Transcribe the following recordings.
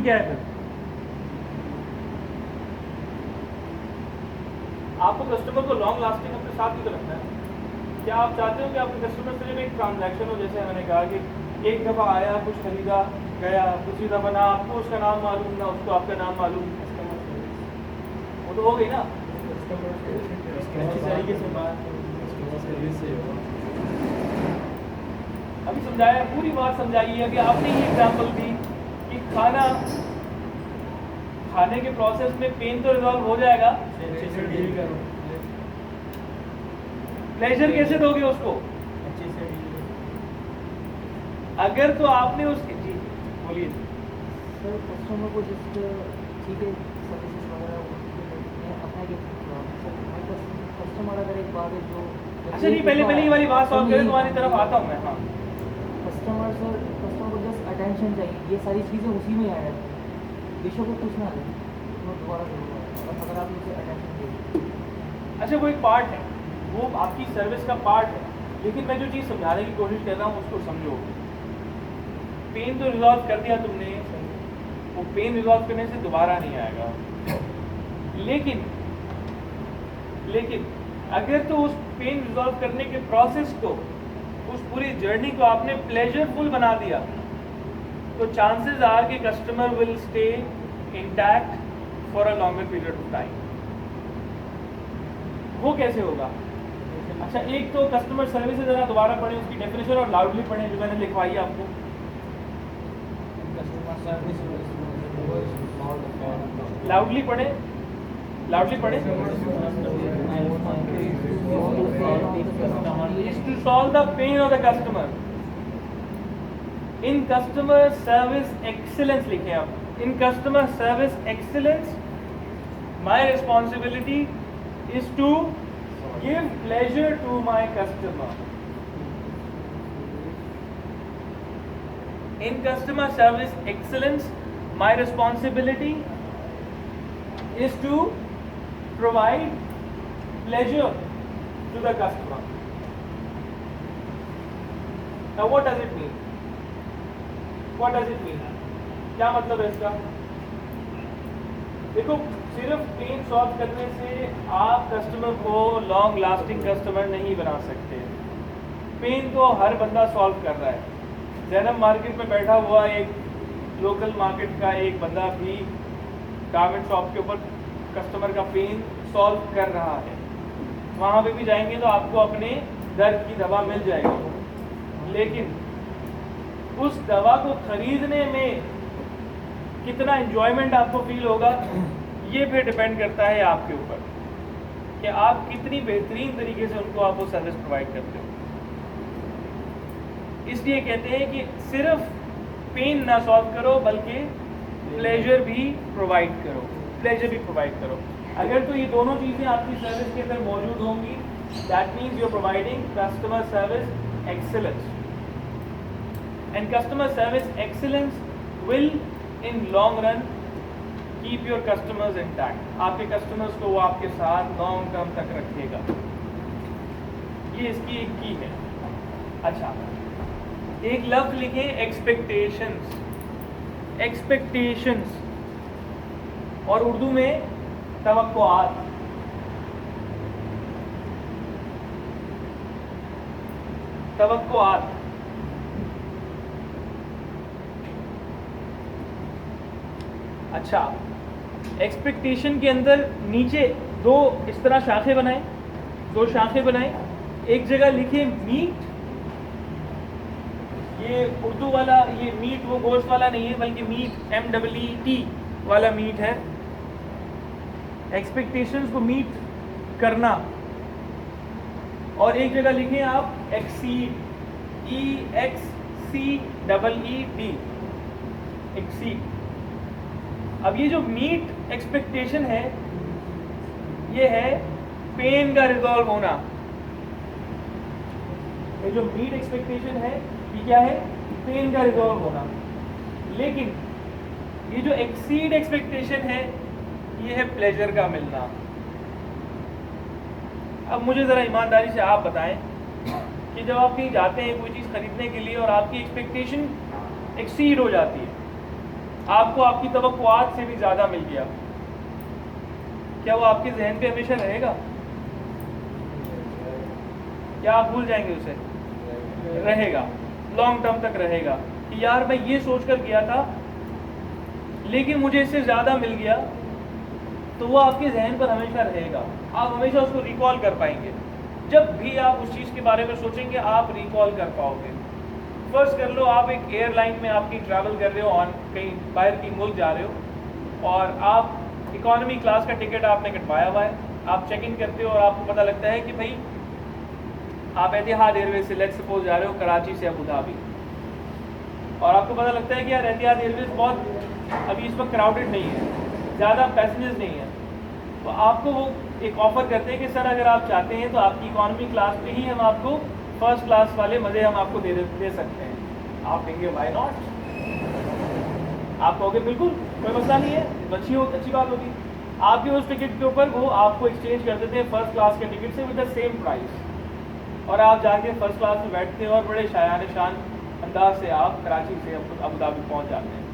क्या है फिर? आपको कस्टमर को लॉन्ग लास्टिंग अपने साथ ही तो रखना है। क्या आप चाहते हो कि आपके कस्टमर से जब एक ट्रांजैक्शन हो, जैसे मैंने कहा कि एक दफ़ा आया, कुछ खरीदा, गया, दूसरी दफ़ा ना आपको उसका नाम मालूम ना उसको आपका नाम मालूम, वो तो हो गई ना अच्छी तरीके से बात। अभी समझाया, पूरी बात समझाइए। अभी आपने ये एग्जाम्पल दी कि खाने के प्रोसेस में पेन तो रिजॉल्व हो जाएगा, प्लेजर कैसे दोगे उसको? अगर तो आपने उसके, जी बोलिए सर, कस्टमर को जिस ठीक है सर्विसेज वगैरह अपना के कस्टमर अगर एक बात है जो अच्छा नहीं, पहले ये वाली बात सॉल्व करें, तुम्हारी तरफ आता हूँ मैं। हाँ, कस्टमर को जस्ट अटेंशन चाहिए, ये सारी चीज़ें उसी में आ जाती हैं। बेशक को कुछ ना दे तो दोबारा जरूर अगर आप उसे अटेंशन दें। अच्छा वो एक पार्ट है, वो आपकी सर्विस का पार्ट है, लेकिन मैं जो चीज़ समझाने की कोशिश कर रहा हूँ उसको समझो। पेन तो रिजॉल्व कर दिया तुमने, वो पेन रिजॉल्व करने से दोबारा नहीं आएगा, लेकिन अगर तो उस पेन रिजॉल्व करने के प्रोसेस को, उस पूरी जर्नी को आपने प्लेजरफुल बना दिया, तो चांसेस आर कि customer will stay intact for a longer period of time. वो कैसे होगा? अच्छा, एक तो कस्टमर सर्विस ज़रा दोबारा पढ़ें, उसकी डेफिनेशन और लाउडली पढ़ें जो मैंने लिखवाई है आपको। लाउडली पढ़ें, लाउडली पढ़ें। is to solve the pain of the customer in customer service excellence। लिखें आप, in customer service excellence my responsibility is to give pleasure to my customer। in customer service excellence my responsibility is to provide pleasure to the customer। Now what does it mean? What does it mean? क्या मतलब है इसका? देखो, सिर्फ pen solve करने से आप customer को लॉन्ग लास्टिंग कस्टमर नहीं बना सकते। पेन तो हर बंदा सॉल्व कर रहा है। जैनब मार्केट में बैठा हुआ एक लोकल मार्केट का एक बंदा भी गारमेंट शॉप के ऊपर कस्टमर का पेन सॉल्व कर रहा है। वहाँ पे भी जाएंगे तो आपको अपने दर्द की दवा मिल जाएगी, लेकिन उस दवा को खरीदने में कितना एंजॉयमेंट आपको फील होगा, ये फिर डिपेंड करता है आपके ऊपर कि आप कितनी बेहतरीन तरीके से उनको आप वो सर्विस प्रोवाइड करते हो। इसलिए कहते हैं कि सिर्फ पेन ना सॉल्व करो बल्कि प्लेजर भी प्रोवाइड करो। अगर तो ये दोनों चीज़ें आपकी सर्विस के अंदर मौजूद होंगी, that means you are providing customer service excellence, and customer service excellence will in long run keep your customers intact. आपके कस्टमर्स को वो आपके साथ लॉन्ग टर्म तक रखेगा। ये इसकी एक की है। अच्छा, एक लफ्ज़ लिखें, एक्सपेक्टेशंस। एक्सपेक्टेशंस और उर्दू में तवक्कुआत। तवक्कुआत अच्छा, एक्सपेक्टेशन के अंदर नीचे दो इस तरह शाखें बनाएं, दो शाखें बनाएं। एक जगह लिखे मीट, ये उर्दू वाला, ये मीट वो गोश्त वाला नहीं है बल्कि मीट MEET वाला मीट है। एक्सपेक्टेशंस को मीट करना। और एक जगह लिखें आप एक्सीड, EXCEED, एक्सीड। अब ये जो मीट एक्सपेक्टेशन है, ये है पेन का रिजॉल्व होना। ये जो मीट एक्सपेक्टेशन है ये क्या है? पेन का रिजॉल्व होना। लेकिन ये जो एक्सीड एक्सपेक्टेशन है ये है प्लेजर का मिलना। अब मुझे ज़रा ईमानदारी से आप बताएं कि जब आप कहीं जाते हैं कोई चीज़ खरीदने के लिए और आपकी एक्सपेक्टेशन एक्सीड हो जाती है, आपको आपकी तवक्कुआत से भी ज़्यादा मिल गया, क्या वो आपके जहन पे हमेशा रहेगा? क्या आप भूल जाएंगे उसे? रहेगा, लॉन्ग टर्म तक रहेगा कि यार मैं ये सोच कर गया था लेकिन मुझे इससे ज़्यादा मिल गया, तो वो आपके जहन पर हमेशा रहेगा, आप हमेशा उसको रिकॉल कर पाएंगे। जब भी आप उस चीज़ के बारे में सोचेंगे आप रिकॉल कर पाओगे। फर्स्ट कर लो, आप एक एयरलाइन में आपकी ट्रैवल कर रहे हो, ऑन कहीं बाहर की मुल्क जा रहे हो और आप इकॉनमी क्लास का टिकट आपने कटवाया हुआ है, आप चेक इन करते हो और आपको पता लगता है कि भाई आप एतिहाद एयरवेज से लेट्स सपोज जा रहे हो कराची से अबू धाबी, और आपको पता लगता है कि यार एतिहाद एयरवेज बहुत अभी इस वक्त क्राउडेड नहीं है, ज़्यादा पैसेंजर्स नहीं है, तो आपको वो एक ऑफ़र करते हैं कि सर अगर आप चाहते हैं तो आपकी इकॉनमी क्लास पे ही हम आपको फर्स्ट क्लास वाले मज़े हम आपको दे सकते हैं। आप कहेंगे वाई नॉट, आप कहोगे बिल्कुल कोई मसला नहीं है, अच्छी बात होगी। आपके उस टिकट के ऊपर वो आपको एक्सचेंज कर देते हैं फर्स्ट क्लास के टिकट से विद द सेम प्राइस, और आप जाके फर्स्ट क्लास में बैठते हैं और बड़े शायान शान अंदाज से आप कराची से अबू धाबी पहुँच जाते हैं।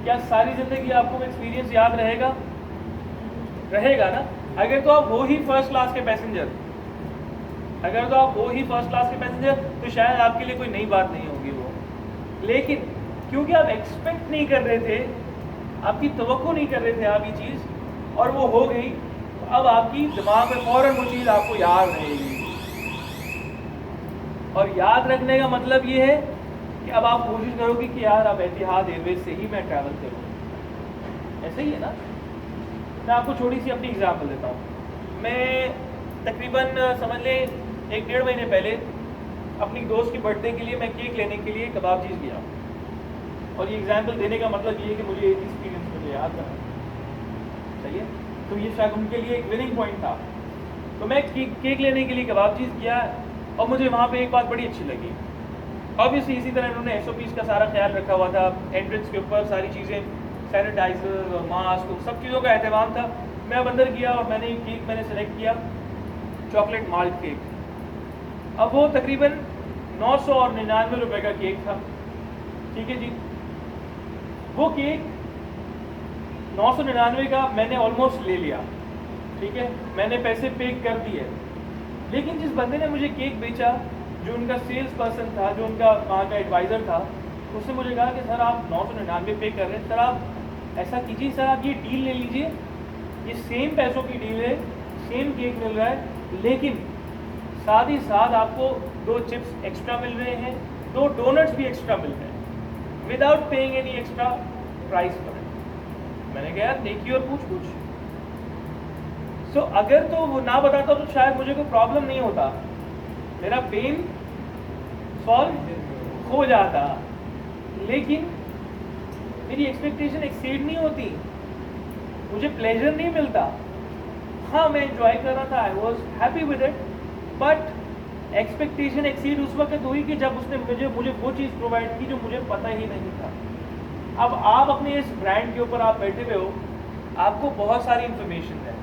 क्या सारी ज़िंदगी आपको वो एक्सपीरियंस याद रहेगा? रहेगा ना। अगर तो आप हो ही फर्स्ट क्लास के पैसेंजर, तो शायद आपके लिए कोई नई बात नहीं होगी वो, लेकिन क्योंकि आप एक्सपेक्ट नहीं कर रहे थे, आपकी तवक्को नहीं कर रहे थे आप ये चीज़, और वो हो गई, तो अब आपकी दिमाग में फ़ौरन वो चीज़ आपको याद रहेगी। और याद रखने का मतलब ये है कि अब आप कोशिश करोगे कि यार अब एतिहाद एयरवेज से ही मैं ट्रैवल करूँ, ऐसे ही है ना। मैं आपको छोटी सी अपनी एग्जांपल देता हूँ। मैं तकरीबन समझ लें 1-1.5 महीने पहले अपनी दोस्त की बर्थडे के लिए मैं केक लेने के लिए कबाबचीज़ गया, और ये एग्जांपल देने का मतलब ये है कि मुझे एक एक्सपीरियंस मुझे याद करना चाहिए, तो ये शायद उनके लिए एक विनिंग पॉइंट था। तो मैं केक लेने के लिए कबाबचीज़ गया और मुझे वहाँ पे एक बात बड़ी अच्छी लगी। ऑब्वियसली इसी तरह इन्होंने SOPs का सारा ख्याल रखा हुआ था, एंट्रेंस के ऊपर सारी चीज़ें, सैनिटाइजर और मास्क, सब चीज़ों का एहतमाम था। मैं अब अंदर गया और मैंने सेलेक्ट किया चॉकलेट माल्ट केक। अब वो तकरीबन 999 रुपये का केक था, ठीक है जी। वो केक 999 का मैंने ऑलमोस्ट ले लिया, ठीक है, मैंने पैसे पे कर दिए, लेकिन जिस बंदे ने मुझे केक बेचा, जो उनका सेल्स पर्सन था, जो उनका वहाँ का एडवाइज़र था, उसने मुझे कहा कि सर आप 999 पे कर रहे हैं, सर आप ऐसा कीजिए, सर आप ये डील ले लीजिए, ये सेम पैसों की डील है, सेम केक मिल रहा है, लेकिन साथ ही साथ आपको 2 चिप्स एक्स्ट्रा मिल रहे हैं, 2 डोनट्स भी एक्स्ट्रा मिल रहे हैं, without paying any extra price पर। मैंने कहा यार देखिए और पूछ सो अगर तो वो ना बताता तो शायद मुझे कोई प्रॉब्लम नहीं होता, मेरा पेन सॉल्व हो जाता, लेकिन मेरी एक्सपेक्टेशन एक्सीड नहीं होती, मुझे प्लेजर नहीं मिलता। हाँ मैं एंजॉय कर रहा था, I was happy with it, but expectation exceed उस वक्त हुई कि जब उसने मुझे वो चीज़ प्रोवाइड की जो मुझे पता ही नहीं था। अब आप अपने इस ब्रांड के ऊपर आप बैठे हुए हो, आपको बहुत सारी इन्फॉर्मेशन है,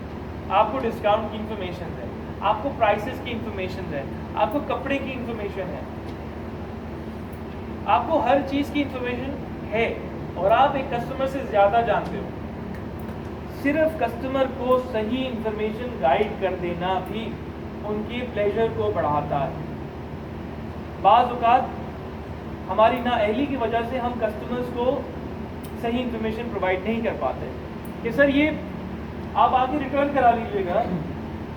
आपको डिस्काउंट की इन्फॉर्मेशन है, आपको प्राइसेस की इन्फॉर्मेशन है, आपको कपड़े की इन्फॉर्मेशन है, आपको हर चीज़ की इन्फॉर्मेशन है, और आप एक कस्टमर से ज़्यादा जानते हो। सिर्फ कस्टमर को सही इन्फॉर्मेशन गाइड कर देना भी उनके प्लेजर को बढ़ाता है। बाज़ औक़ात हमारी नाअहली की वजह से हम कस्टमर्स को सही इन्फॉर्मेशन प्रोवाइड नहीं कर पाते कि सर ये आप आके रिटर्न करा लीजिएगा,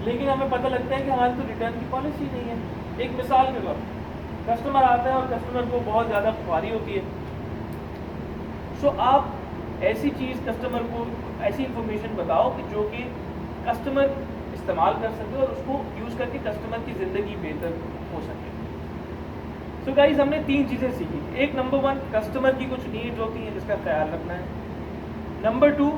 लेकिन हमें पता लगता है कि हमारी तो रिटर्न की पॉलिसी नहीं है। एक मिसाल के तौर कस्टमर आता है और कस्टमर को बहुत ज़्यादा खुआरी होती है, सो आप ऐसी चीज़ कस्टमर को ऐसी इन्फॉर्मेशन बताओ कि जो कि कस्टमर इस्तेमाल कर सके और उसको यूज़ करके कस्टमर की ज़िंदगी बेहतर हो सके। सो गाइस हमने 3 चीज़ें सीखी। एक, नंबर 1 कस्टमर की कुछ नीड्स होती हैं जिसका ख्याल रखना है। नंबर 2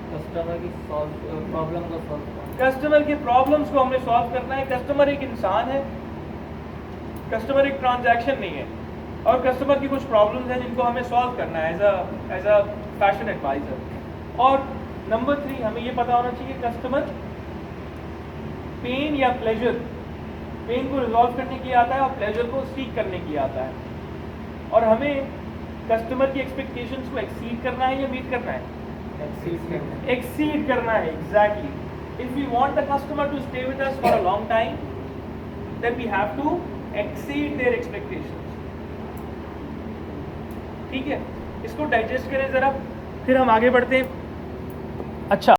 कस्टमर की प्रॉब्लम को सॉल्व करना, कस्टमर के प्रॉब्लम्स को हमने सॉल्व करना है। कस्टमर एक इंसान है, कस्टमर एक ट्रांजैक्शन नहीं है, और कस्टमर की कुछ प्रॉब्लम्स हैं जिनको हमें सॉल्व करना है एज अ फैशन एडवाइज़र। और नंबर 3 हमें ये पता होना चाहिए कस्टमर पेन या प्लेजर, पेन को रिजॉल्व करने के लिए आता है और प्लेजर को सीख करने के लिए आता है, और हमें कस्टमर की एक्सपेक्टेशंस को एक्सीड करना है या मीट करना है? एक्सीड करना है, exactly. If we want the customer to stay with us for a long time, then we have to exceed their expectations. ठीक है, इसको डाइजेस्ट करें ज़रा, फिर हम आगे बढ़ते हैं। अच्छा,